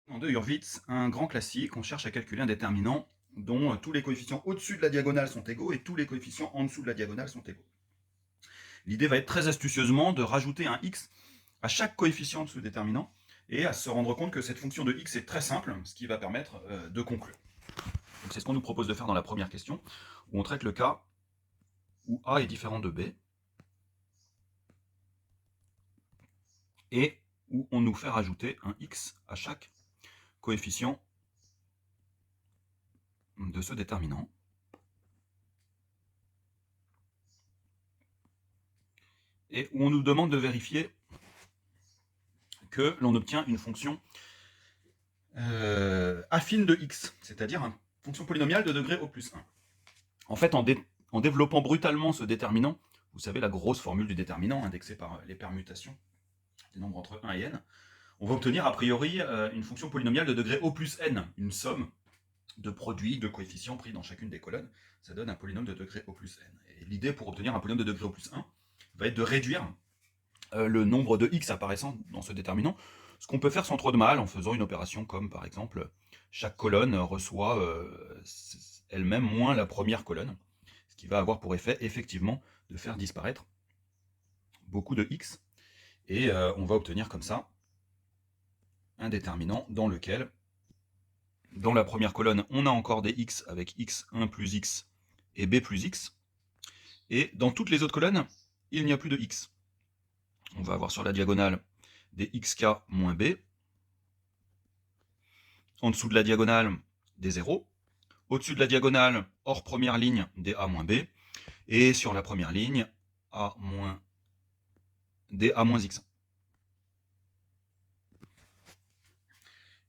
De Hurwitz, un grand classique, on cherche à calculer un déterminant dont tous les coefficients au-dessus de la diagonale sont égaux et tous les coefficients en dessous de la diagonale sont égaux. L'idée va être très astucieusement de rajouter un x à chaque coefficient de ce déterminant et à se rendre compte que cette fonction de x est très simple, ce qui va permettre de conclure. Donc c'est ce qu'on nous propose de faire dans la première question, où on traite le cas où a est différent de b et où on nous fait rajouter un x à chaque coefficient de ce déterminant. Et où on nous demande de vérifier que l'on obtient une fonction affine de x, c'est-à-dire une fonction polynomiale de degré au plus 1. En fait, en développant brutalement ce déterminant, vous savez la grosse formule du déterminant indexée par les permutations des nombres entre 1 et n, on va obtenir a priori une fonction polynomiale de degré au plus n, une somme de produits de coefficients pris dans chacune des colonnes. Ça donne un polynôme de degré au plus n. Et l'idée pour obtenir un polynôme de degré au plus 1 va être de réduire le nombre de x apparaissant dans ce déterminant, ce qu'on peut faire sans trop de mal en faisant une opération comme par exemple chaque colonne reçoit elle-même moins la première colonne, ce qui va avoir pour effet effectivement de faire disparaître beaucoup de x, et on va obtenir comme ça un déterminant dans lequel, dans la première colonne, on a encore des x avec x1 plus x et b plus x, et dans toutes les autres colonnes, il n'y a plus de x. On va avoir sur la diagonale des xk moins b, en dessous de la diagonale des 0, au-dessus de la diagonale, hors première ligne, des a moins b, et sur la première ligne, a moins des a moins x.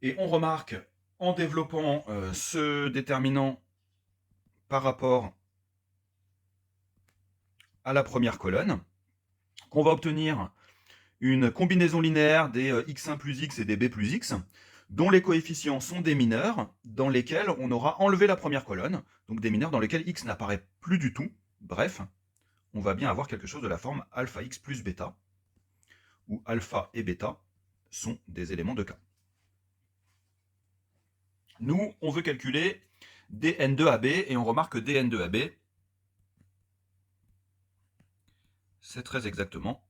Et on remarque, en développant ce déterminant par rapport à la première colonne, qu'on va obtenir une combinaison linéaire des x1 plus x et des b plus x, dont les coefficients sont des mineurs, dans lesquels on aura enlevé la première colonne, donc des mineurs dans lesquels x n'apparaît plus du tout. Bref, on va bien avoir quelque chose de la forme alpha x plus bêta, où alpha et bêta sont des éléments de K. Nous, on veut calculer dn2ab, et on remarque que dn2ab, c'est très exactement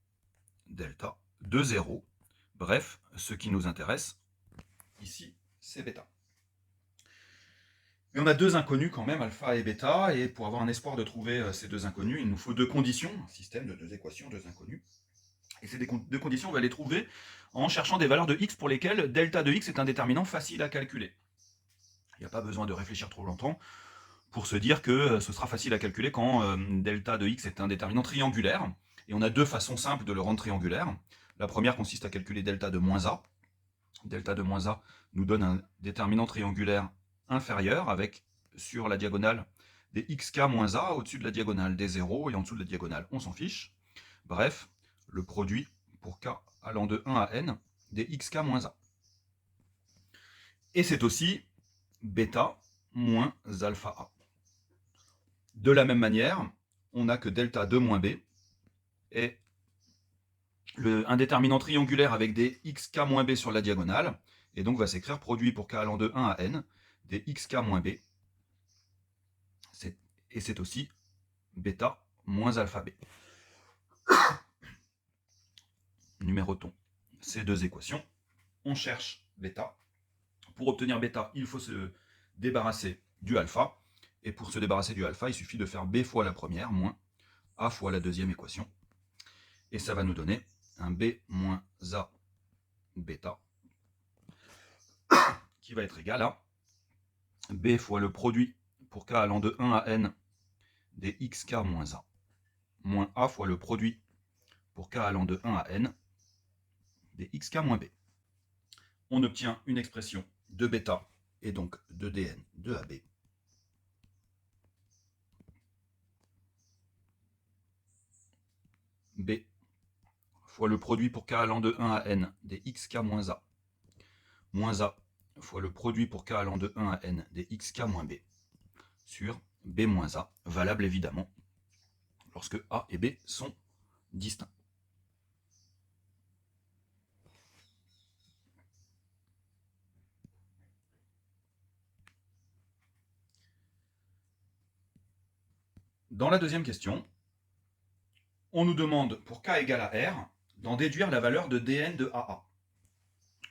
delta de 0. Bref, ce qui nous intéresse ici, c'est bêta. Mais on a deux inconnus quand même, alpha et bêta, et pour avoir un espoir de trouver ces deux inconnus, il nous faut deux conditions, un système de deux équations, deux inconnus. Et ces deux conditions, on va les trouver en cherchant des valeurs de x pour lesquelles delta de x est un déterminant facile à calculer. Il n'y a pas besoin de réfléchir trop longtemps pour se dire que ce sera facile à calculer quand delta de x est un déterminant triangulaire. Et on a deux façons simples de le rendre triangulaire. La première consiste à calculer delta de moins a. Delta de moins a nous donne un déterminant triangulaire inférieur avec sur la diagonale des xk moins a, au-dessus de la diagonale des 0 et en dessous de la diagonale on s'en fiche. Bref, le produit pour k allant de 1 à n des xk moins a. Et c'est aussi bêta moins alpha a. De la même manière, on a que delta de moins b est un déterminant triangulaire avec des xk moins b sur la diagonale, et donc va s'écrire produit pour k allant de 1 à n des xk moins b, et c'est aussi bêta moins alpha b. Numérotons ces deux équations. On cherche bêta. Pour obtenir bêta, il faut se débarrasser du alpha, et pour se débarrasser du alpha, il suffit de faire b fois la première moins a fois la deuxième équation, et ça va nous donner un b moins a bêta qui va être égal à b fois le produit pour k allant de 1 à n des xk moins a fois le produit pour k allant de 1 à n des xk moins b. On obtient une expression de bêta et donc de dn de ab b fois le produit pour k allant de 1 à n des xk moins a fois le produit pour k allant de 1 à n des xk moins b sur b moins a, valable évidemment lorsque a et b sont distincts. Dans la deuxième question, on nous demande pour k égale à r d'en déduire la valeur de dn de AA.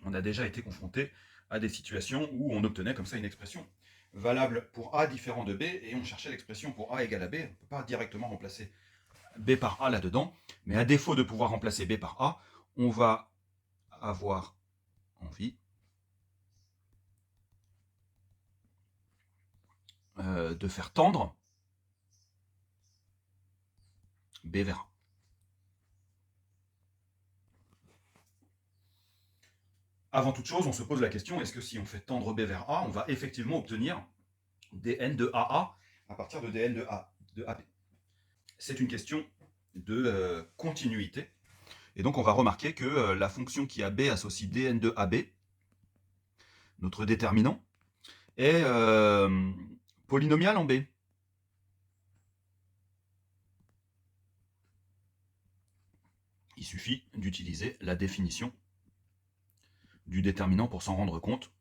On a déjà été confronté à des situations où on obtenait comme ça une expression valable pour A différent de B, et on cherchait l'expression pour A égale à B. On ne peut pas directement remplacer B par A là-dedans, mais à défaut de pouvoir remplacer B par A, on va avoir envie de faire tendre B vers A. Avant toute chose, on se pose la question, est-ce que si on fait tendre B vers A, on va effectivement obtenir dn de AA à partir de dn de AB? C'est une question de continuité. Et donc on va remarquer que la fonction qui a B associe dn de AB, notre déterminant, est polynomial en B. Il suffit d'utiliser la définition du déterminant pour s'en rendre compte.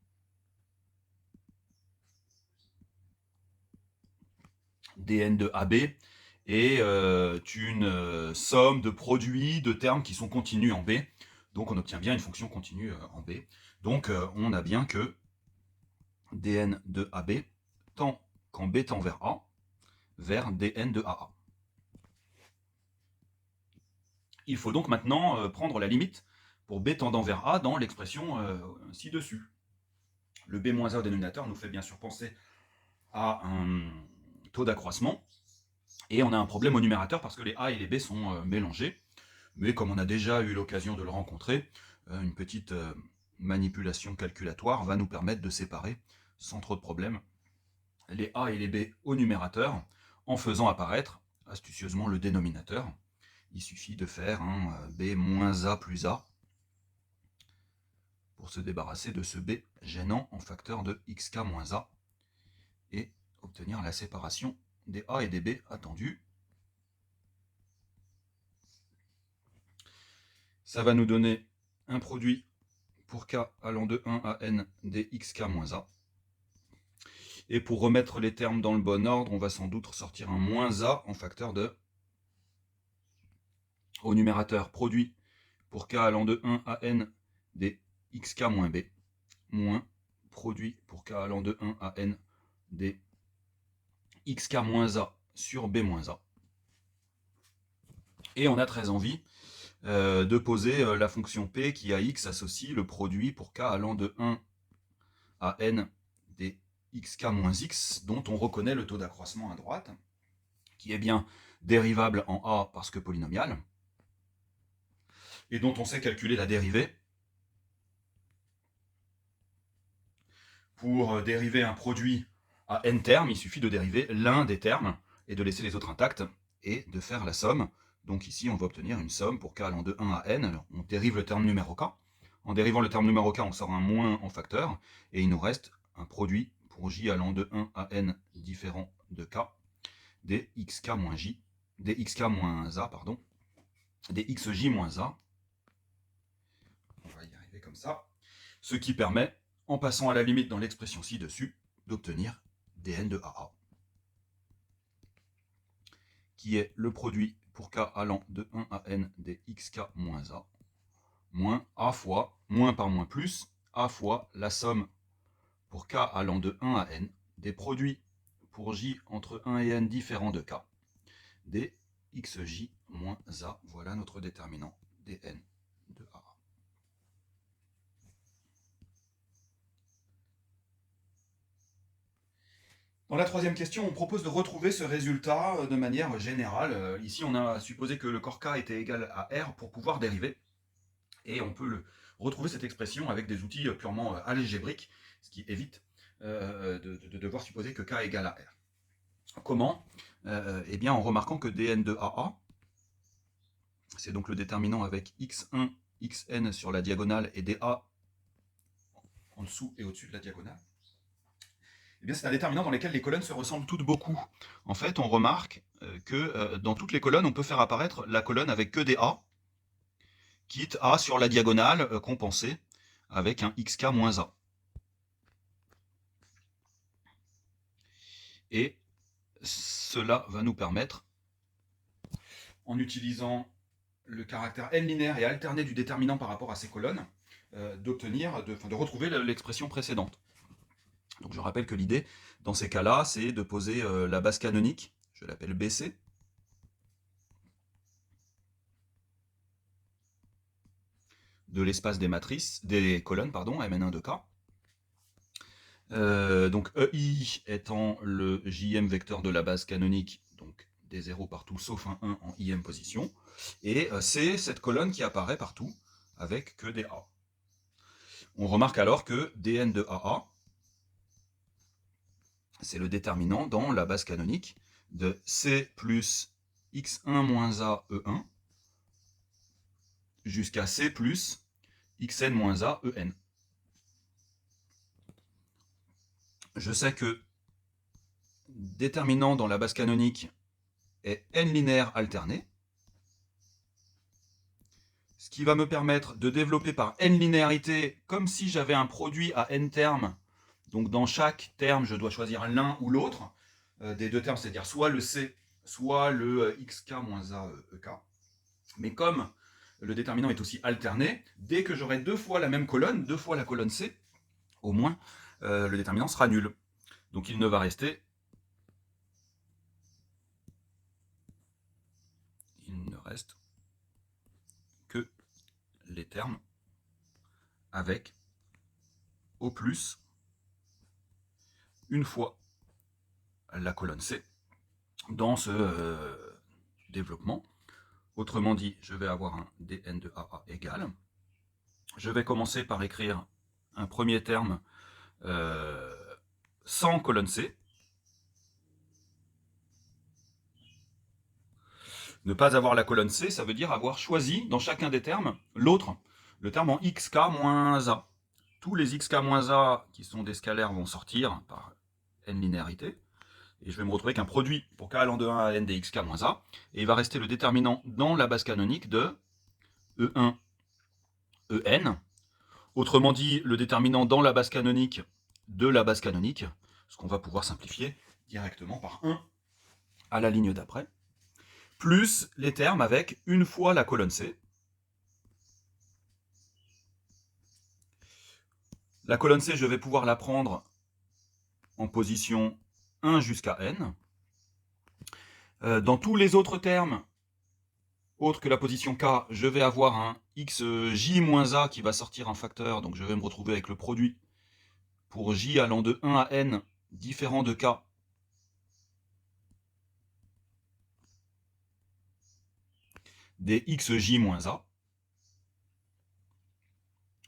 dn de AB est une somme de produits de termes qui sont continus en B. Donc on obtient bien une fonction continue en B. Donc on a bien que dn de AB tend, quand B tend vers A, vers dn de AA. Il faut donc maintenant prendre la limite pour B tendant vers A dans l'expression ci-dessus. Le B moins A au dénominateur nous fait bien sûr penser à un taux d'accroissement, et on a un problème au numérateur parce que les A et les B sont mélangés. Mais comme on a déjà eu l'occasion de le rencontrer, une petite manipulation calculatoire va nous permettre de séparer sans trop de problème les A et les B au numérateur en faisant apparaître astucieusement le dénominateur. Il suffit de faire un B moins A plus A pour se débarrasser de ce B gênant en facteur de xk moins A et obtenir la séparation des A et des B attendus. Ça va nous donner un produit pour k allant de 1 à n des xk moins A. Et pour remettre les termes dans le bon ordre, on va sans doute sortir un moins A en facteur de, au numérateur, produit pour k allant de 1 à n des xk moins B, moins produit pour k allant de 1 à n des xk moins A sur B moins A. Et on a très envie de poser la fonction P qui à x associe le produit pour k allant de 1 à n des xk moins x, dont on reconnaît le taux d'accroissement à droite, qui est bien dérivable en A parce que polynomial, et dont on sait calculer la dérivée. Pour dériver un produit à n termes, il suffit de dériver l'un des termes et de laisser les autres intacts, et de faire la somme. Donc ici, on va obtenir une somme pour k allant de 1 à n. Alors, on dérive le terme numéro k. En dérivant le terme numéro k, on sort un moins en facteur, et il nous reste un produit pour j allant de 1 à n différent de k, des xk moins j, des xk moins a, pardon, des xj moins a. On va y arriver comme ça. Ce qui permet, en passant à la limite dans l'expression ci-dessus, d'obtenir dn de AA, qui est le produit pour k allant de 1 à n des xk moins a, moins a fois, moins par moins plus, a fois la somme pour k allant de 1 à n des produits pour j entre 1 et n différents de k, des xj moins a. Voilà notre déterminant dn de AA. Dans la troisième question, on propose de retrouver ce résultat de manière générale. Ici, on a supposé que le corps K était égal à R pour pouvoir dériver. Et on peut retrouver cette expression avec des outils purement algébriques, ce qui évite de devoir supposer que K égale à R. Comment? Eh bien, en remarquant que dn de AA, c'est donc le déterminant avec x1, xn sur la diagonale et dA en dessous et au-dessus de la diagonale. Eh bien, c'est un déterminant dans lequel les colonnes se ressemblent toutes beaucoup. En fait, on remarque que dans toutes les colonnes, on peut faire apparaître la colonne avec que des A, quitte A sur la diagonale compensée avec un xk moins A. Et cela va nous permettre, en utilisant le caractère n linéaire et alterné du déterminant par rapport à ces colonnes, de retrouver l'expression précédente. Donc je rappelle que l'idée, dans ces cas-là, c'est de poser la base canonique, je l'appelle BC, de l'espace des matrices, des colonnes, pardon, Mn1 de K. Donc EI étant le JM vecteur de la base canonique, donc des 0 partout sauf un 1 en IM position, et c'est cette colonne qui apparaît partout avec que des A. On remarque alors que dn de AA, c'est le déterminant dans la base canonique de C plus x1 moins A E1 jusqu'à C plus xn moins A En. Je sais que déterminant dans la base canonique est n linéaire alterné, ce qui va me permettre de développer par n linéarité comme si j'avais un produit à n termes. Donc dans chaque terme, je dois choisir l'un ou l'autre des deux termes, c'est-à-dire soit le C, soit le xk moins A ek. Mais comme le déterminant est aussi alterné, dès que j'aurai deux fois la même colonne, deux fois la colonne C, au moins, le déterminant sera nul. Donc il ne va rester que les termes avec au plus une fois la colonne C dans ce développement. Autrement dit, je vais avoir un dn de AA égal. Je vais commencer par écrire un premier terme sans colonne C. Ne pas avoir la colonne C, ça veut dire avoir choisi dans chacun des termes l'autre, le terme en xk moins A. Tous les xk moins A qui sont des scalaires vont sortir par n linéarité. Et je vais me retrouver avec un produit pour k allant de 1 à n des xk moins A. Et il va rester le déterminant dans la base canonique de E1, En. Autrement dit, le déterminant dans la base canonique de la base canonique, ce qu'on va pouvoir simplifier directement par 1 à la ligne d'après, plus les termes avec une fois la colonne C. La colonne C, je vais pouvoir la prendre en position 1 jusqu'à n. Dans tous les autres termes, autres que la position K, je vais avoir un xj-a qui va sortir un facteur, donc je vais me retrouver avec le produit pour j allant de 1 à n différent de K des xj-a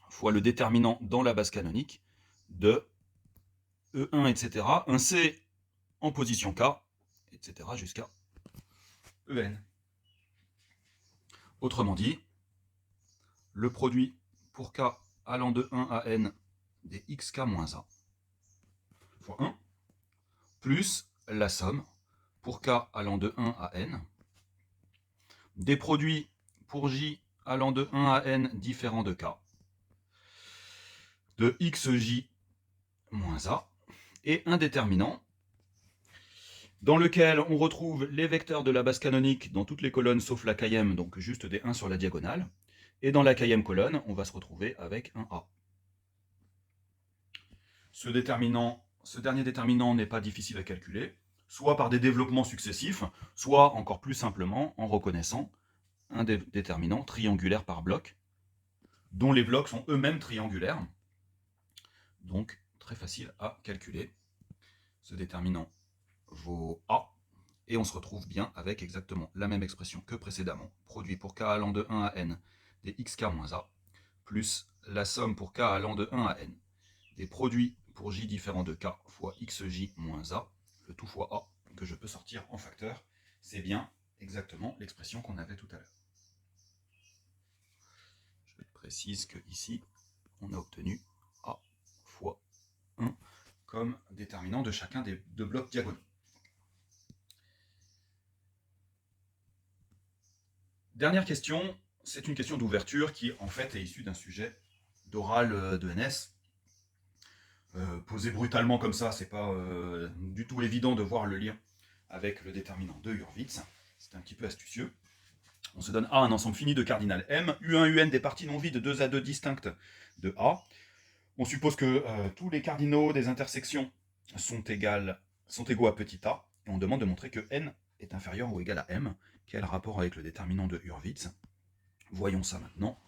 fois le déterminant dans la base canonique de E1, etc. Un C en position K, etc. jusqu'à En. Autrement dit, le produit pour K allant de 1 à n des xk moins A fois 1, plus la somme pour K allant de 1 à n des produits pour J allant de 1 à n différents de K de xj moins A et un déterminant dans lequel on retrouve les vecteurs de la base canonique dans toutes les colonnes sauf la km, donc juste des 1 sur la diagonale. Et dans la km colonne, on va se retrouver avec un A. Ce dernier déterminant n'est pas difficile à calculer, soit par des développements successifs, soit encore plus simplement en reconnaissant un déterminant triangulaire par bloc, dont les blocs sont eux-mêmes triangulaires. Donc très facile à calculer. Ce déterminant vaut A, et on se retrouve bien avec exactement la même expression que précédemment. Produit pour K allant de 1 à n des xk moins A, plus la somme pour K allant de 1 à n des produits pour J différent de K fois xj moins A, le tout fois A, que je peux sortir en facteur. C'est bien exactement l'expression qu'on avait tout à l'heure. Je précise que ici, on a obtenu A fois 1 comme déterminant de chacun des deux blocs diagonaux. Dernière question, c'est une question d'ouverture qui en fait est issue d'un sujet d'oral de NS. Posé brutalement comme ça, c'est pas du tout évident de voir le lien avec le déterminant de Hurwitz. C'est un petit peu astucieux. On se donne A, un ensemble fini de cardinal M, U1, UN des parties non vides 2A2 distinctes de A. On suppose que tous les cardinaux des intersections sont égaux à petit a, et on demande de montrer que n est inférieur ou égal à m. Quel rapport avec le déterminant de Hurwitz? Voyons ça maintenant.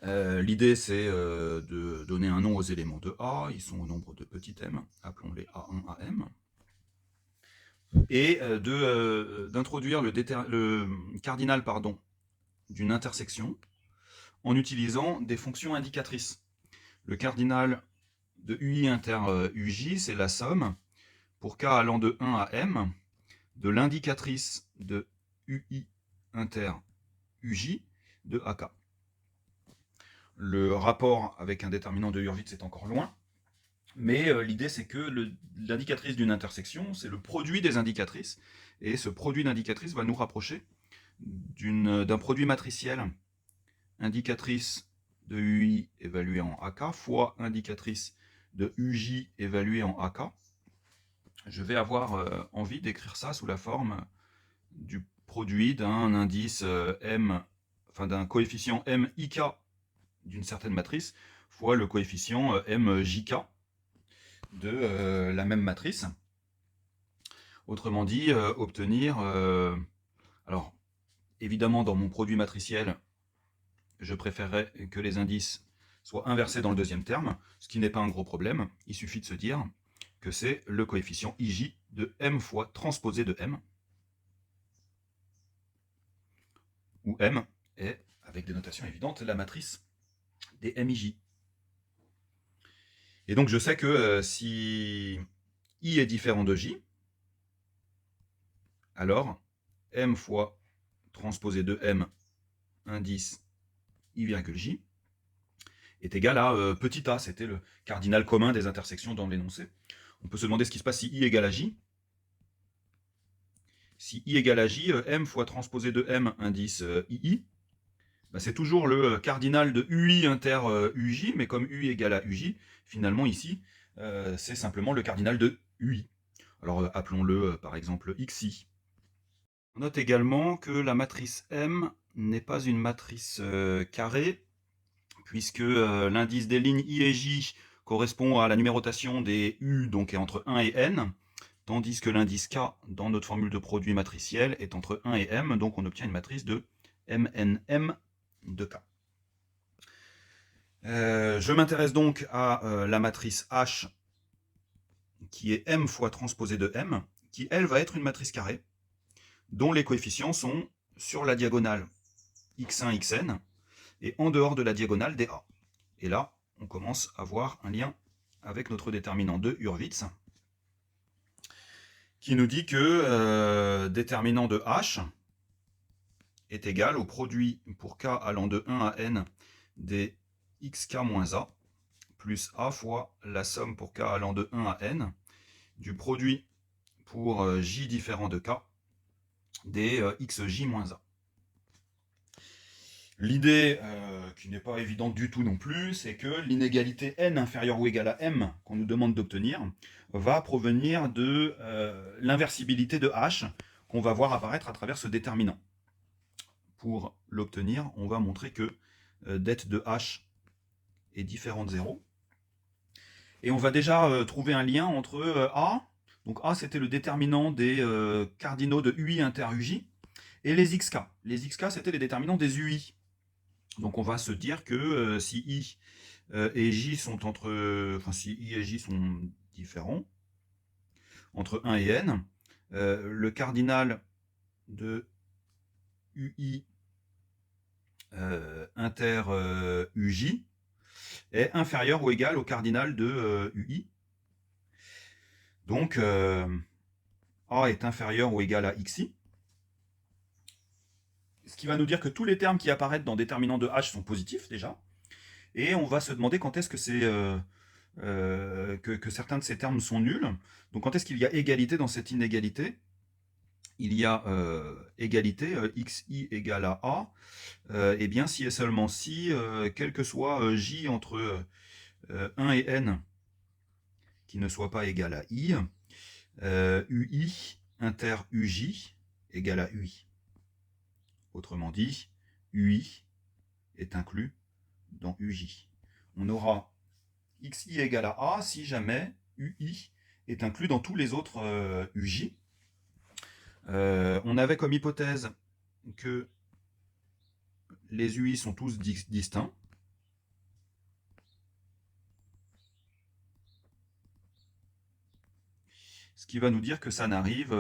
L'idée, c'est de donner un nom aux éléments de A. Ils sont au nombre de petit m. Appelons-les A1, AM. Et d'introduire le cardinal d'une intersection en utilisant des fonctions indicatrices. Le cardinal de UI inter UJ, c'est la somme, pour k allant de 1 à m, de l'indicatrice de UI inter UJ de AK. Le rapport avec un déterminant de Hurwitz est encore loin, mais l'idée c'est que l'indicatrice d'une intersection, c'est le produit des indicatrices, et ce produit d'indicatrices va nous rapprocher d'un produit matriciel, indicatrice de UI évaluée en AK, fois indicatrice de UJ évaluée en AK. Je vais avoir envie d'écrire ça sous la forme du produit d'un indice M, enfin d'un coefficient MIK d'une certaine matrice, fois le coefficient MJK de la même matrice. Autrement dit, obtenir... alors, évidemment, dans mon produit matriciel, je préférerais que les indices soient inversés dans le deuxième terme, ce qui n'est pas un gros problème. Il suffit de se dire que c'est le coefficient IJ de M fois transposé de M, où M est, avec des notations évidentes, la matrice des MIJ. Et donc je sais que si I est différent de J, alors M fois transposé de M, indice I virgule J, est égal à petit a. C'était le cardinal commun des intersections dans l'énoncé. On peut se demander ce qui se passe si I égale à J. Si I égale à J, M fois transposé de M, indice II, ben c'est toujours le cardinal de UI inter UJ, mais comme UI égale à UJ, finalement ici, c'est simplement le cardinal de UI. Alors appelons-le par exemple XI. On note également que la matrice M n'est pas une matrice carrée, puisque l'indice des lignes I et J correspond à la numérotation des U, donc est entre 1 et N, tandis que l'indice K, dans notre formule de produit matriciel, est entre 1 et M, donc on obtient une matrice de MNM de K. Je m'intéresse donc à la matrice H, qui est M fois transposée de M, qui elle va être une matrice carrée, dont les coefficients sont sur la diagonale x1, xn, et en dehors de la diagonale dA. Et là, on commence à voir un lien avec notre déterminant de Hurwitz, qui nous dit que déterminant de H est égal au produit pour k allant de 1 à n des xk moins a, plus a fois la somme pour k allant de 1 à n du produit pour j différent de k des xj moins a. L'idée, qui n'est pas évidente du tout non plus, c'est que l'inégalité n inférieure ou égale à m qu'on nous demande d'obtenir va provenir de l'inversibilité de h qu'on va voir apparaître à travers ce déterminant. Pour l'obtenir, on va montrer que det de h est différent de 0. Et on va déjà trouver un lien entre a, donc a c'était le déterminant des cardinaux de UI inter UJ, et les xk. Les xk c'était les déterminants des UI. Donc on va se dire que si I et J sont si I et J sont différents, entre 1 et N, le cardinal de UI inter UJ est inférieur ou égal au cardinal de UI. Donc A est inférieur ou égal à XI. Ce qui va nous dire que tous les termes qui apparaissent dans déterminant de H sont positifs déjà. Et on va se demander quand est-ce que c'est que certains de ces termes sont nuls. Donc quand est-ce qu'il y a égalité dans cette inégalité? Il y a égalité, xi égale à a, et bien si et seulement si, quel que soit j entre 1 et n qui ne soit pas égal à i, ui inter UJ égale à UI. Autrement dit, UI est inclus dans UJ. On aura XI égale à A si jamais UI est inclus dans tous les autres UJ. On avait comme hypothèse que les UI sont tous distincts. Ce qui va nous dire que ça n'arrive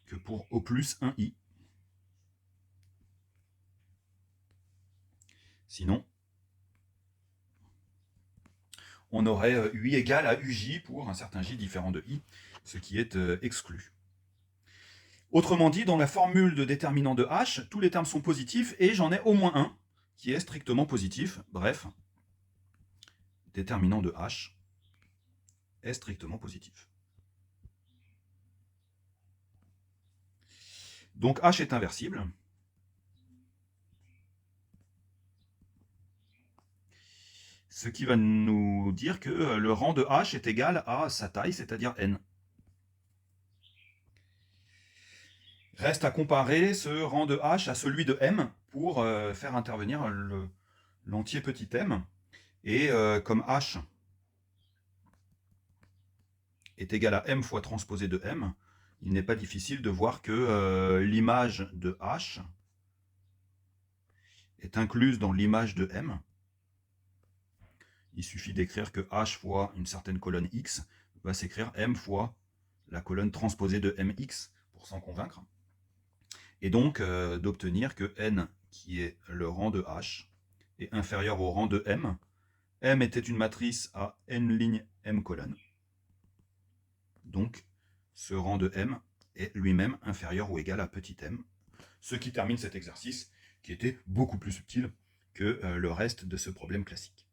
que pour O plus 1i. Sinon, on aurait UI égale à UJ pour un certain J différent de I, ce qui est exclu. Autrement dit, dans la formule de déterminant de H, tous les termes sont positifs et j'en ai au moins un qui est strictement positif. Bref, déterminant de H est strictement positif. Donc H est inversible. Ce qui va nous dire que le rang de H est égal à sa taille, c'est-à-dire n. Reste à comparer ce rang de H à celui de M pour faire intervenir l'entier petit m. Et comme H est égal à M fois transposé de M, il n'est pas difficile de voir que l'image de H est incluse dans l'image de M. Il suffit d'écrire que H fois une certaine colonne X va s'écrire M fois la colonne transposée de MX pour s'en convaincre. Et donc d'obtenir que N, qui est le rang de H, est inférieur au rang de M. M était une matrice à N lignes M colonnes. Donc ce rang de M est lui-même inférieur ou égal à petit m, ce qui termine cet exercice qui était beaucoup plus subtil que le reste de ce problème classique.